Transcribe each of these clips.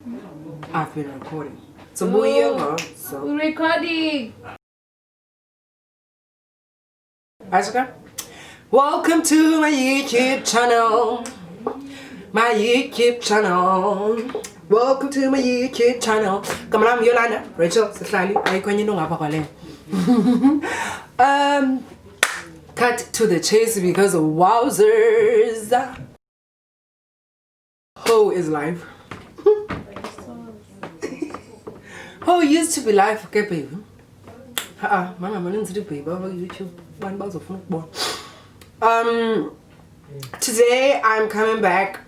I've been recording. So we're recording. Ashika, welcome to my YouTube channel. My YouTube channel. Welcome to my YouTube channel. Come on, I'm Yolanda. Rachel, Sihlali. I can't know cut to the chase because of wowzers. Ho is live. Ho used to be live, okay, baby. YouTube. Today I'm coming back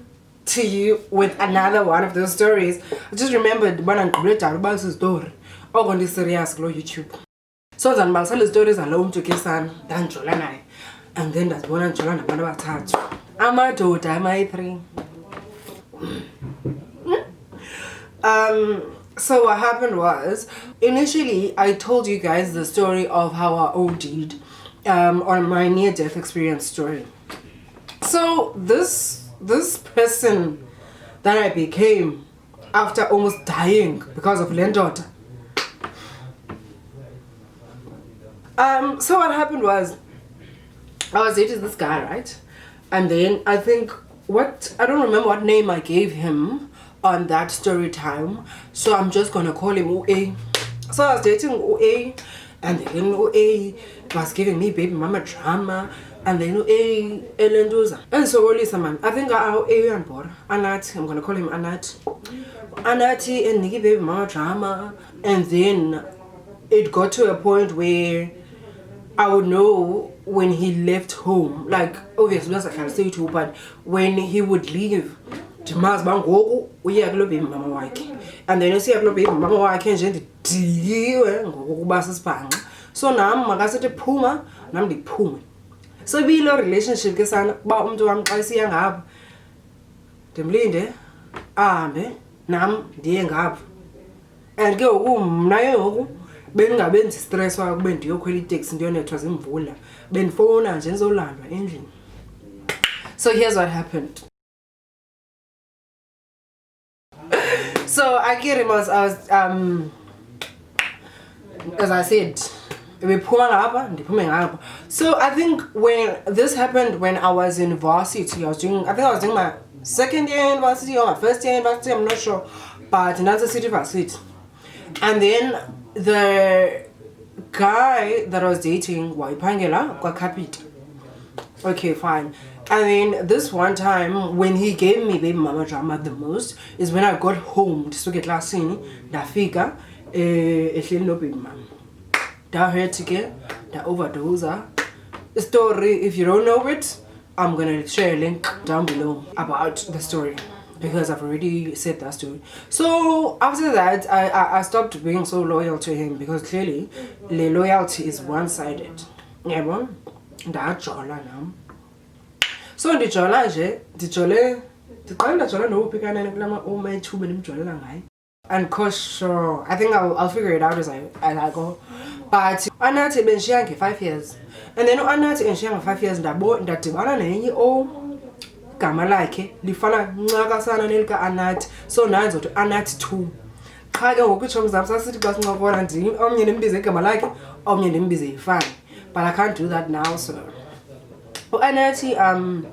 to you with another one of those stories. I just remembered when I'm great about this story. Oh, on this serious glow YouTube. So then my stories alone to kiss and then Yolanda. And then that's one and Yolanda one about touch. I'm a daughter, am I three? So what happened was, initially I told you guys the story of how I OD'd on my near-death experience story. So this person that I became after almost dying because of Yolanda. So what happened was, I was dating this guy, right? And then I think I don't remember what name I gave him on that story time, so I'm just gonna call him OA. So I was dating OA, and then OA was giving me baby mama drama, and then OA Elendoza. And so only man, I think OA and board Anat, I'm gonna call him Anat. Anati and Nikki baby mama drama, and then it got to a point where I would know when he left home, like obviously I can't say too, but when he would leave. And then you see a baby mama wakhe nje ndidiwe ngokuba sisibhanqa. So nam makasithi phuma nam ndiphume. So ibilo relationship ke sana kuba umuntu wami xa isiya ngapha ndimlinde ahambe nam ndiye ngapha. And ke ngoku mna ke ngoku bendingabenzi stress wakube ndiyokhwela iteksi ndiyonethwa zimvula, bendifowuna nje ndizolandwa endlini. So here's what happened. So I get him as I said, so I think when this happened when I was in varsity, I was doing my second year university or my first year university, I'm not sure, but in another city varsity. And then the guy that I was dating, okay, fine. And then this one time when he gave me baby mama drama the most is when I got home to get last scene, Dafika, no baby mama. Da heard to get the overdose. The story, if you don't know it, I'm gonna share a link down below about the story because I've already said that story. So after that, I stopped being so loyal to him because clearly the loyalty is one-sided. Yeah, bon? That's all I know. So ndijola nje ndiqala ndajola nokuphikana kulama omayithuba nimjolela ngayo. And cause I think I'll figure it out as I go. But Anathi benshiya nge5 years. And then Anathi enshiya nge5 years ndadibana nenye gama lakhe lifana ncaka sana nelika Anathi. So nanzo to Anathi 2. Xa ke ngoku itshomi zam sasithi xa sincokola ndim omnye ndimbize igama lakhe omnye ndimbize ifani. But I can't do that now, so Anathi 1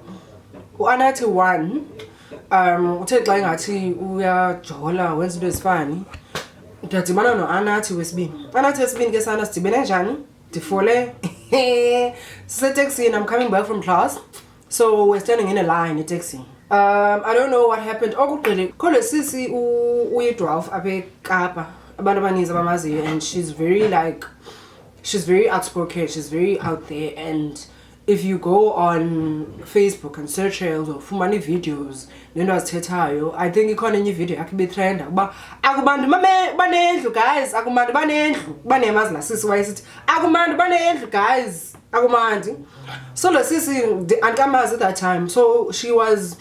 uthe xa ngathi uyajola wenza into ezifani ndadibana noAnathi wesibini. Anathi wesibini ke sana sidibene njani ndifole siseteksini. I'm coming back from class, so we're standing in a line taxi. I don't know what happened. Okuqele khole sisi uyidwarf apha eKapa abantu abaninzi abamaziyo, and she's very outspoken, she's very out there. And if you go on Facebook and search her or fumani videos nento azithethayo, I think ikhona enye video yakhe betrenda kuba akubantu banendlu guys, akumandi banendlu banemazi la sisi wayesithi akumandi banendlu guys, akumandi. So lo sisi andikamazi at that time, so she was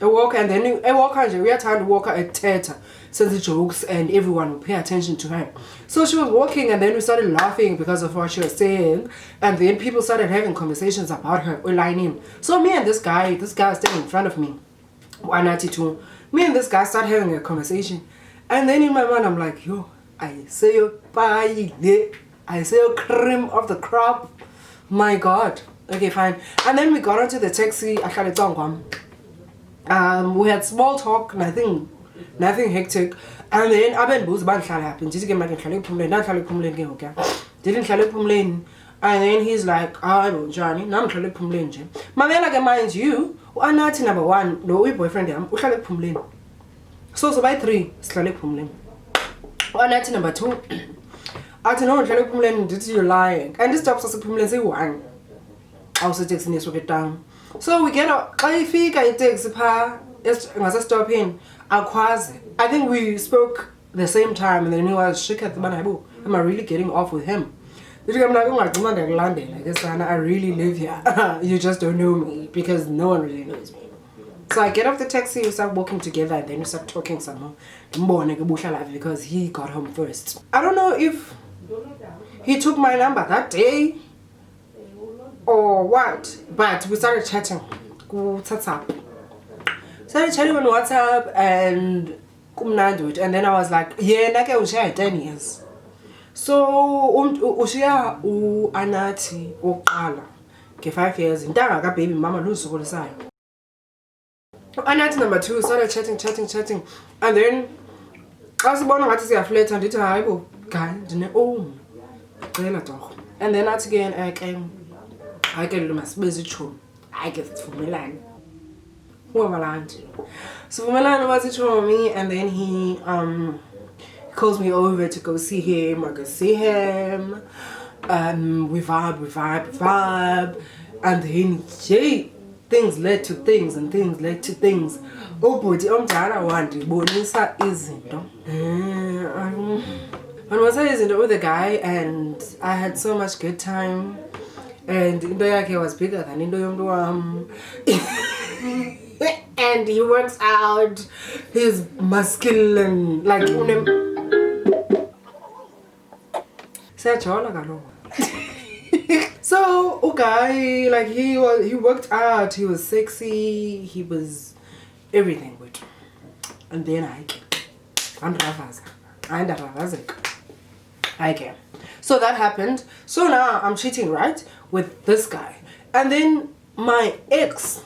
a walker, and then a walker nje uyathanda walker at theater, says the jokes and everyone would pay attention to her. So she was walking, and then we started laughing because of what she was saying, and then people started having conversations about her or lining. So me and this guy was standing in front of me, Anathi too. Me and this guy start having a conversation. And then in my mind, I'm like, yo, I say your pie, I say your cream of the crop. My God. Okay, fine. And then we got onto the taxi. We had small talk, nothing hectic. And then Aben Boo's band happened. Didn't and then he's like, I don't Johnny, now I'm trying to pumlin. Mamela mind you, Anati number one, no boyfriend, I'm pumlin. So by 3, slowly pumlin. Anati number 2, I don't know, trying to pumlin, did you lying? And this stops us a pumlin, say 1. I was texting this to get down. So we get up, I think I text a par, as I stop in, I think we spoke the same time, and then he was shook at the man. Am I really getting off with him? I'm like, London. I guess I really live here. You just don't know me because no one really knows me. So I get off the taxi, we start walking together, and then we start talking some more. Because he got home first. I don't know if he took my number that day or what, but we started chatting. Started chatting on WhatsApp and then I was like, yeah, nake ushaya 10 years. So ushiya Anati oqala ke 5 years intanga ka baby mama lusokolisayo. Anati number 2 started chatting and then asibona ngathi siyaflirta ndithi hayibo guy ndine cela torho. And then athi again ake lo masibezi chu ake sivumelane. So Milan was it for me, and then he calls me over to go see him. I go see him. We vibe, and then things led to things and things led to things. Oh boy, I want to bonisa izinto. And once I was with the guy, and I had so much good time, and into yake was bigger than into yomntu. And he works out, he's masculine, like so okay, like he worked out, he was sexy, he was everything good. And then I came. So that happened. So now I'm cheating, right, with this guy. And then my ex,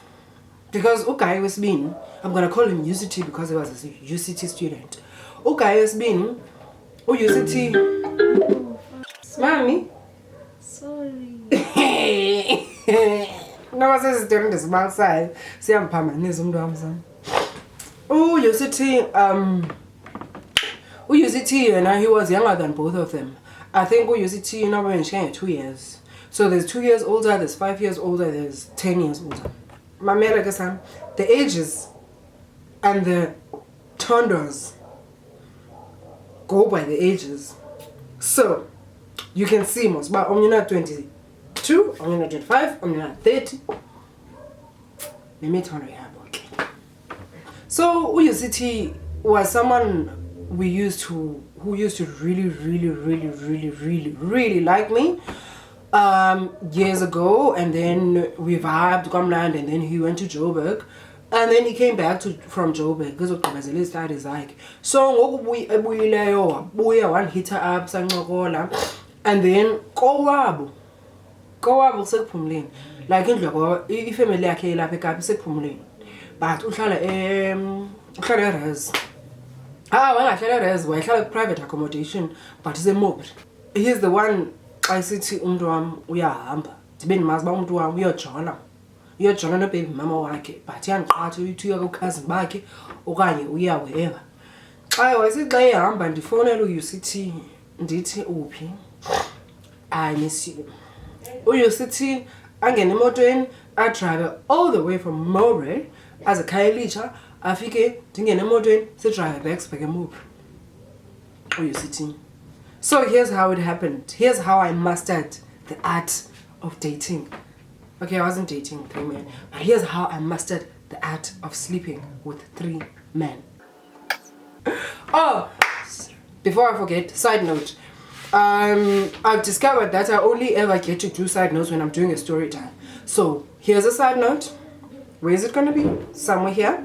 because Ukai was been, I'm gonna call him UCT because he was a UCT student. Ukai has been, UCT. Mommy. Sorry. No, I was during the small side. See, I'm permanent. UCT, and he was younger than both of them. I think UCT now when she 2 years. So there's 2 years older, there's 5 years older, there's 10 years older. The ages and the tonders go by the ages. So you can see most, but I'm not 22, I'm not 25, I'm not 30. Let me turn it up, okay. So UCT was someone who used to really like me. Years ago, and then we vibed, Gomland, and then he went to Joburg, and then he came back from Joburg because of the studies like. So we one hitter up, sangokola, and then go sekphumleni. Like ifamily yakhe lapha eKapa sekphumleni. But uhlala res. Wangahlala res, wayehlala private accommodation, but he's a mob. He's the one I sithi umuntu wami uyahamba ndibe ndimazi ba umuntu wami uyojona no baby mama wakhe, but yangiqhatha ukuthi uya cousin bakhe okanye uya wherever. Xa wasithi xa ehamba ndifonela uUCT ndithi uphi, I miss you. uUCT angene emotweni drive all the way from Mowbray as a Khayelitsha afike ndingene emotweni drive back eMowbray. uUCT. So here's how it happened. Here's how I mastered the art of dating. Okay, I wasn't dating 3 men, but here's how I mastered the art of sleeping with 3 men. Oh, before I forget, side note. I've discovered that I only ever get to do side notes when I'm doing a story time. So here's a side note. Where is it going to be? Somewhere here.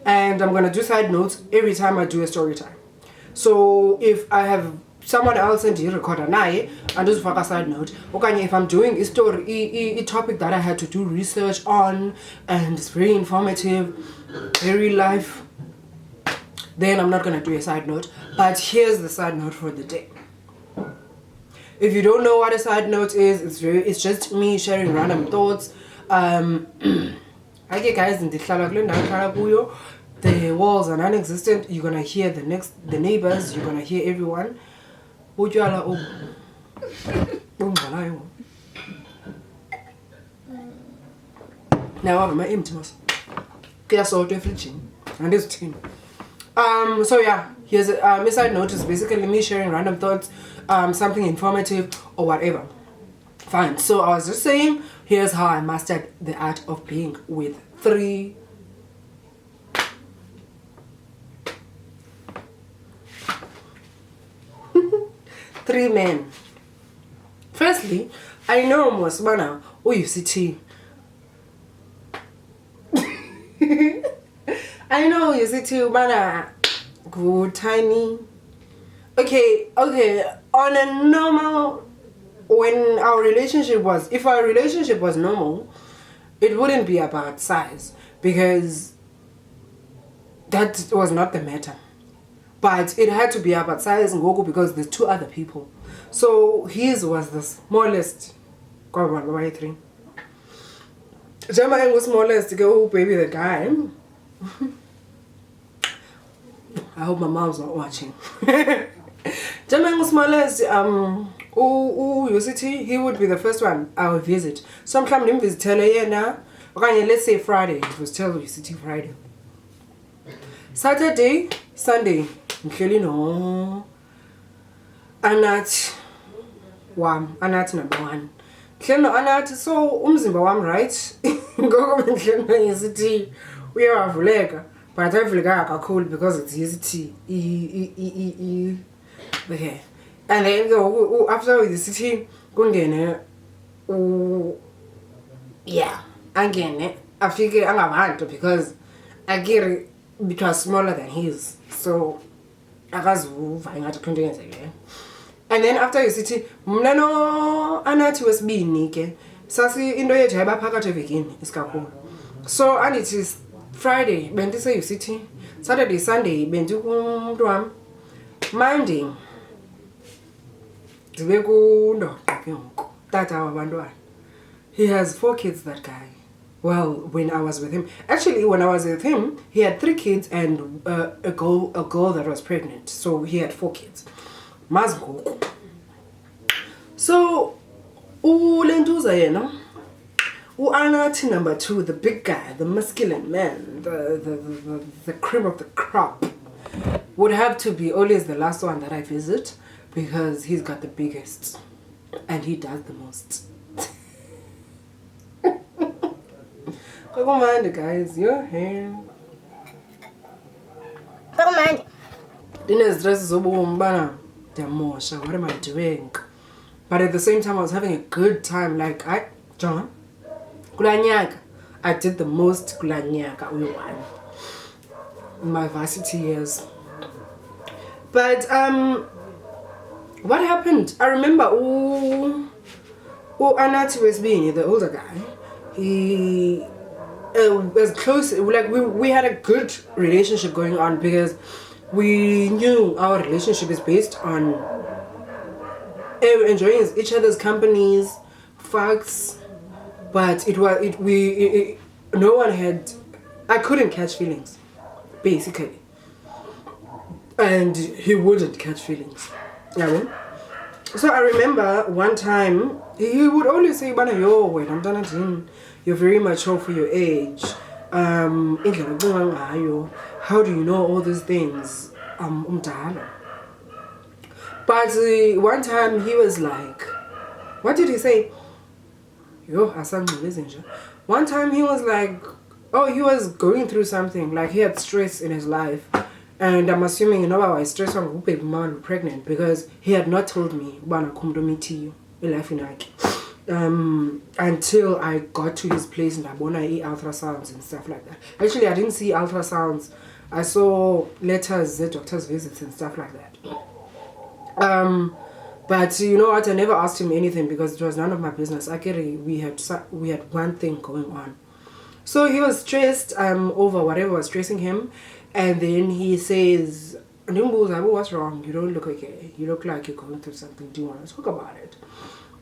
and I'm gonna do side notes every time I do a story time. So if I have someone else and record naye, and just for a side note, okay, if I'm doing a story, a topic that I had to do research on, and it's very informative, very life, then I'm not gonna do a side note. But here's the side note for the day. If you don't know what a side note is, it's just me sharing random thoughts. Okay, guys, in the walls are non-existent. You're gonna hear the neighbors. You're gonna hear everyone. Now I'm empty. And this team. So yeah, here's a side note is basically me sharing random thoughts, something informative or whatever. Fine. So I was just saying, here's how I mastered the art of being with three men. Firstly, I know Mosmana UCT. I know UCT mana good tiny. Okay. On a normal, when our relationship was, if our relationship was normal, it wouldn't be about size, because that was not the matter. But it had to be about size and Goku because there's two other people. So his was the smallest. Jama was smallest. Go baby the guy. I hope my mom's not watching. Jama was smallest. UCT, he would be the first one I would visit. Sometimes him visit now. Okay, let's say Friday. It was tell UCT Friday. Saturday, Sunday. No. Anat number one. Anat, so umzimba wam right. Go UCT. We are Vulega. But I Vulega cool because it's UCT. Okay. And then go after with the city, go yeah, again, I figure I'm about to, because I get it because smaller than his, so I was finding out again. And then after the city, Mlano Anati was being naked. Sassy in the Jaba Packet again is cool. So, and it is Friday, Bentisa city, Saturday, Sunday, Bentu Drum, minding. He has 4 kids, that guy. Well, when I was with him. Actually, when I was with him, he had 3 kids and a girl that was pregnant. So he had 4 kids. So, Lenduza, Anati number 2, the big guy, the masculine man, the cream of the crop, would have to be always the last one that I visit, because he's got the biggest and he does the most. Come on, guys, your hair. Come on. Dinner's dress is over. What am I doing? But at the same time, I was having a good time. Like, John, Kulanyaka, I did the most Kulanyaka we won in my varsity years. But what happened? I remember Anati was being the older guy. He was close, like we had a good relationship going on, because we knew our relationship is based on enjoying each other's companies, facts, but no one had, I couldn't catch feelings, basically, and he wouldn't catch feelings. Yeah. So I remember one time he would always say, "Bana yo, wait, I'm done at him. You're very mature for your age. How do you know all these things? But one time he was like, what did he say? One time he was like, oh, he was going through something, like he had stress in his life. And I'm assuming, you know, I was stressed on who man pregnant, because he had not told me, Bana come to meet you, life in until I got to his place and I wanna eat ultrasounds and stuff like that. Actually, I didn't see ultrasounds. I saw letters, the doctor's visits and stuff like that. But you know what? I never asked him anything because it was none of my business. Actually, we had one thing going on. So he was stressed over whatever was stressing him, and then he says, "What's wrong? You don't look okay. You look like you're going through something. Do you want to talk about it?"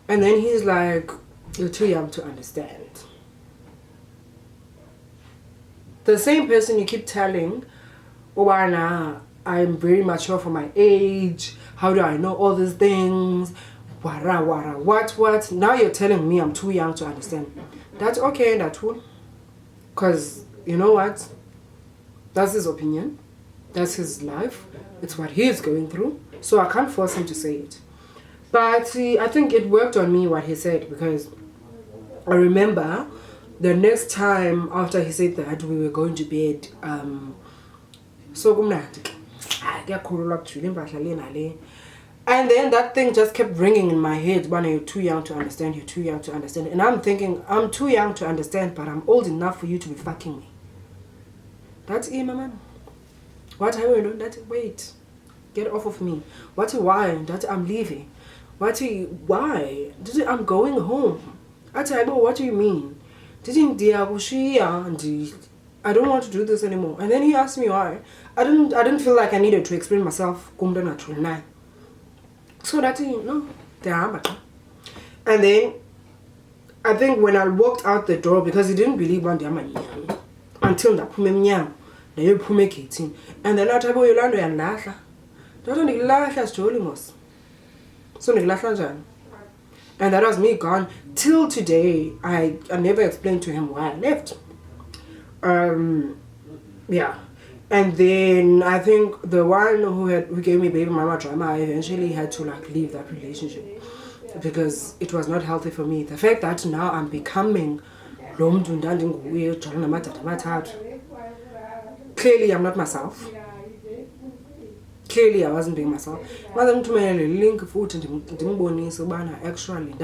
And then he's like, "You're too young to understand." The same person you keep telling, "Oh, I'm very mature for my age. How do I know all these things? What? Now you're telling me I'm too young to understand." That's okay, that's true. Because, you know what? That's his opinion. That's his life. It's what he is going through. So I can't force him to say it. But I think it worked on me what he said, because I remember the next time after he said that, we were going to bed. And then that thing just kept ringing in my head, "Bana, you're too young to understand, you're too young to understand." And I'm thinking, I'm too young to understand, but I'm old enough for you to be fucking me. That's it, my man. What are you doing? Wait. Get off of me. Why? That I'm leaving. Why? I'm going home. What do you mean? I don't want to do this anymore. And then he asked me why. I didn't feel like I needed to explain myself. So that's it, no. And then I think when I walked out the door, because he didn't believe one day I'm until that and then I told Yolanda and Lasha. So and that was me gone. Till today, I never explained to him why I left. Yeah. And then I think the one who gave me baby mama drama, I eventually had to leave that relationship because it was not healthy for me. The fact that now I'm becoming clearly I'm not myself. Clearly I wasn't being myself. Actually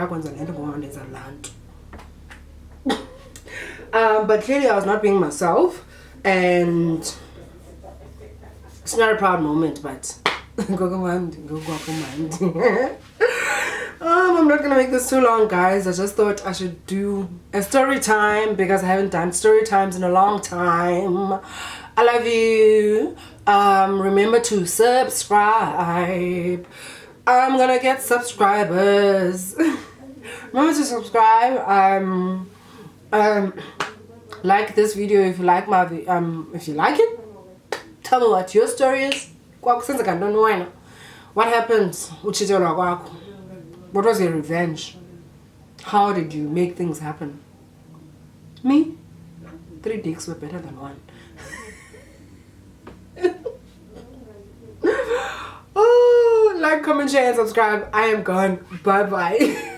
but clearly I was not being myself, and it's not a proud moment, but I'm not gonna make this too long, guys. I just thought I should do a story time because I haven't done story times in a long time. I love you. Remember to subscribe. I'm gonna get subscribers. Remember to subscribe. Like this video if you like if you like it. Tell me what your story is. What happened? What was your revenge? How did you make things happen? Me? 3 dicks were better than 1. Oh, like, comment, share, and subscribe. I am gone. Bye bye.